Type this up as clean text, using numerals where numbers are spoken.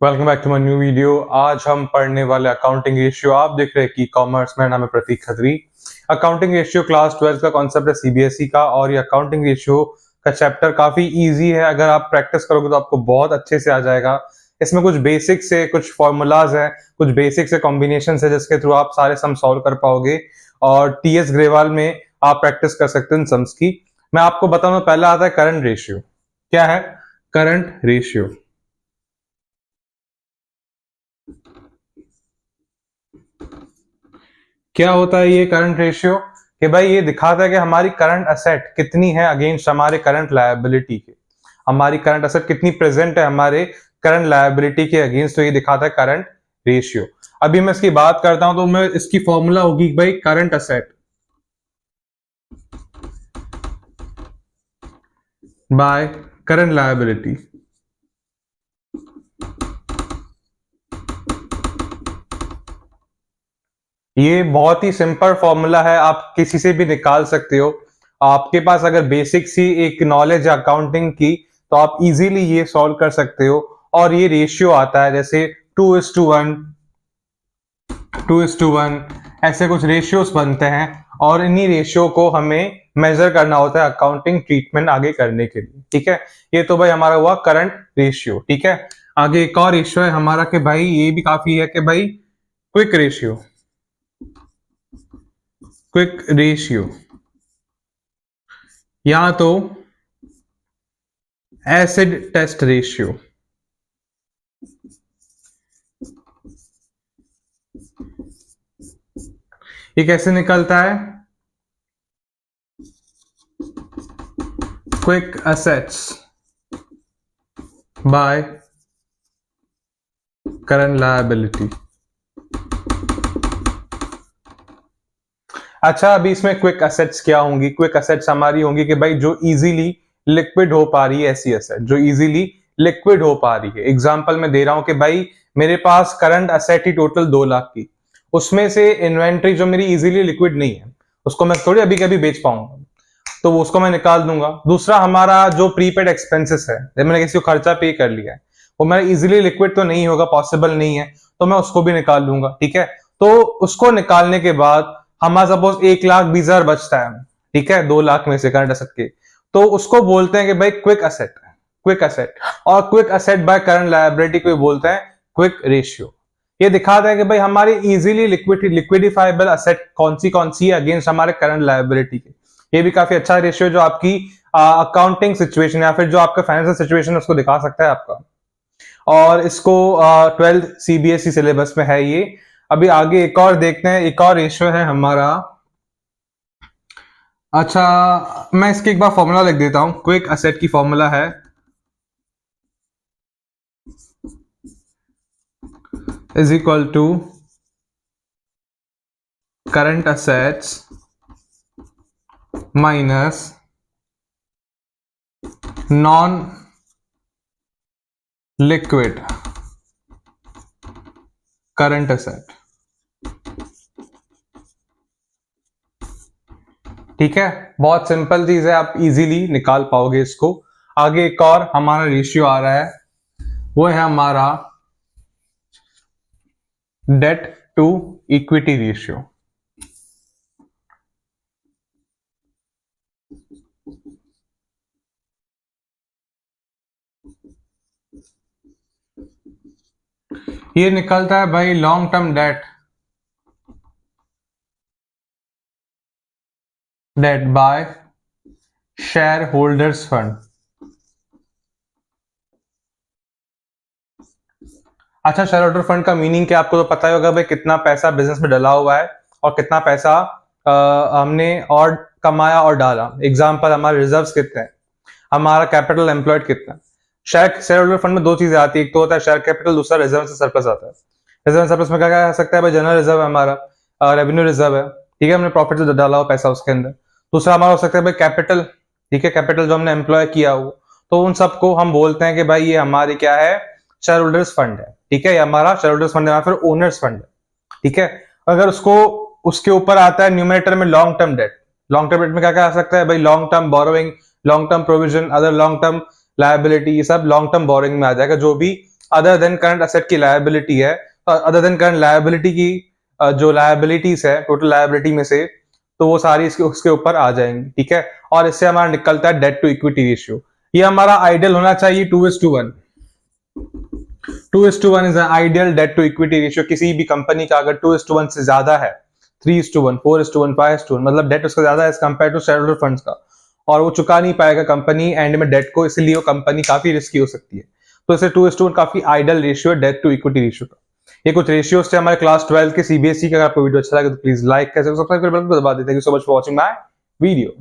Welcome back to my new video. आज हम पढ़ने वाले अकाउंटिंग रेशियो। आप देख रहे हैं कि कॉमर्स, मेरा नाम है प्रतीक खत्री। अकाउंटिंग रेशियो क्लास 12 का कॉन्सेप्ट है सीबीएसई का, और ये अकाउंटिंग रेशियो का चैप्टर काफी इजी है। अगर आप प्रैक्टिस करोगे तो आपको बहुत अच्छे से आ जाएगा। इसमें कुछ बेसिक्स है, कुछ फॉर्मूलाज है, कुछ बेसिक्स है, कॉम्बिनेशन है, जिसके थ्रू आप सारे सम सॉल्व कर पाओगे। और टीएस ग्रेवाल में आप प्रैक्टिस कर सकते हैं इन सम्स की। मैं आपको बताऊं, पहला आता है करंट रेशियो। क्या है करंट रेशियो? क्या होता है ये करंट रेशियो? कि भाई ये दिखाता है कि हमारी करंट असेट कितनी है अगेंस्ट हमारे करंट लायबिलिटी के। हमारी करंट असेट कितनी प्रेजेंट है हमारे करंट लायबिलिटी के अगेंस्ट, तो ये दिखाता है करंट रेशियो। अभी मैं इसकी बात करता हूं तो मैं इसकी फॉर्मूला होगी भाई current asset by current liability. ये बहुत ही सिंपल फॉर्मूला है, आप किसी से भी निकाल सकते हो। आपके पास अगर बेसिक सी एक नॉलेज है अकाउंटिंग की तो आप इजीली ये सॉल्व कर सकते हो। और ये रेशियो आता है जैसे 2:1, 2:1, ऐसे कुछ रेशियोस बनते हैं। और इन्हीं रेशियो को हमें मेजर करना होता है अकाउंटिंग ट्रीटमेंट आगे करने के लिए। ठीक है, ये तो भाई हमारा हुआ करंट रेशियो। ठीक है, आगे एक और रेशियो है हमारा कि भाई ये भी काफी है कि भाई क्विक रेशियो। क्विक रेशियो या तो एसिड टेस्ट रेशियो। ये कैसे निकलता है? Quick assets by current liability. अच्छा, अभी इसमें क्विक असेट्स क्या होंगी? क्विक असेट्स हमारी होंगी कि भाई जो इजीली लिक्विड हो पा रही है, ऐसी असेट जो इजीली लिक्विड हो पा रही है। एग्जांपल मैं दे रहा हूं कि भाई मेरे पास करंट असेट ही टोटल 2 लाख की, उसमें से इन्वेंट्री जो मेरी इजीली लिक्विड नहीं है, उसको मैं थोड़ी अभी कभी बेच पाऊंगा, तो वो उसको मैं निकाल दूंगा। दूसरा हमारा जो प्रीपेड एक्सपेंसेस है, जब मैंने किसी को खर्चा पे कर लिया है, वो मेरा इजीली लिक्विड तो नहीं होगा, पॉसिबल नहीं है, तो मैं उसको भी निकाल लूंगा। ठीक है, तो उसको निकालने के बाद हमारा सपोज 1,20,000 बचता है। ठीक है, 2 लाख में से करंट असेट के, तो उसको बोलते हैं कि भाई क्विक असेट। क्विक असेट और quick asset by current liability को बोलते हैं क्विक रेशियो। ये दिखाता है कि भाई हमारी इजीली लिक्विडिफाइबल असेट कौन सी है अगेंस्ट हमारे करंट लायबिलिटी के। ये भी काफी अच्छा रेशियो जो आपकी अकाउंटिंग सिचुएशन या फिर जो आपका फाइनेंशियल सिचुएशन है उसको दिखा सकता है आपका। और इसको 12th सीबीएसई सिलेबस में है ये। अभी आगे एक और देखते हैं, एक और रेशियो है हमारा। अच्छा, मैं इसकी एक बार फॉर्मूला लिख देता हूं। क्विक असेट की फॉर्मूला है is equal to current assets minus non liquid current asset. ठीक है, बहुत सिंपल चीज है, आप इजीली निकाल पाओगे इसको। आगे एक और हमारा रेशियो आ रहा है, वो है हमारा डेट टू इक्विटी रेशियो। ये निकलता है भाई long term debt, debt by share holders fund. अच्छा, शेयर होल्डर फंड का मीनिंग क्या आपको तो पता ही होगा भाई, कितना पैसा बिजनेस में डला हुआ है और कितना पैसा हमने और कमाया और डाला। एग्जांपल, हमारे रिजर्व्स कितने हैं, हमारा कैपिटल एम्प्लॉयड कितना है। शेयर होल्डर फंड में दो चीजें आती है, एक तो होता है शेयर कैपिटल, दूसरा रिजर्व से सरप्लस आता है। रिजर्व सरप्लस में क्या क्या आ सकता है भाई? जनरल रिजर्व है हमारा, रेवेन्यू रिजर्व है। ठीक है, हमने प्रॉफिट से डाला हुआ पैसा उसके अंदर। दूसरा हमारा हो सकता है भाई कैपिटल। ठीक है, कैपिटल जो हमने एम्प्लॉय किया हो, तो उन सबको हम बोलते हैं कि भाई ये हमारी क्या है? शेयर होल्डर्स फंड है। ठीक है, ये हमारा शेयर होल्डर्स फंड है या फिर ओनर्स फंड है। ठीक है, अगर उसको उसके ऊपर आता है न्यूमरेटर में long term date. Long term date में क्या क्या आ सकता है भाई? Long term borrowing, long term provision, other long term liability, ये सब लॉन्ग टर्म बोरिंग में आ जाएगा, जो भी अदर देन करंट असेट की लायबिलिटी है, अदर देन करंट लायबिलिटी की जो लायबिलिटीज है टोटल लायबिलिटी में से, तो वो सारी इसके उसके ऊपर आ जाएंगी, ठीक है। और इससे हमारा निकलता है डेट टू इक्विटी रेशियो। ये हमारा आइडियल होना चाहिए 2:1। 2:1 is an ideal debt to equity ratio. किसी भी कंपनी का अगर 2:1 से ज्यादा है, 3:1, 4:1, 5:1, मतलब डेट उसका ज्यादा है as compare to shareholder funds का, और वो चुका नहीं पाएगा कंपनी एंड में डेट को, इसलिए वो कंपनी काफी रिस्की हो सकती है। तो इसे 2:1 काफी आइडियल रेशियो है डेट टू इक्विटी रेशियो का। ये कुछ रेशियोज थे हमारे क्लास 12 के सीबीएसई का। अगर आपको वीडियो अच्छा लगे तो प्लीज लाइक कर, सब्सक्राइब कर, दबा दें। Thank you so much for watching my video.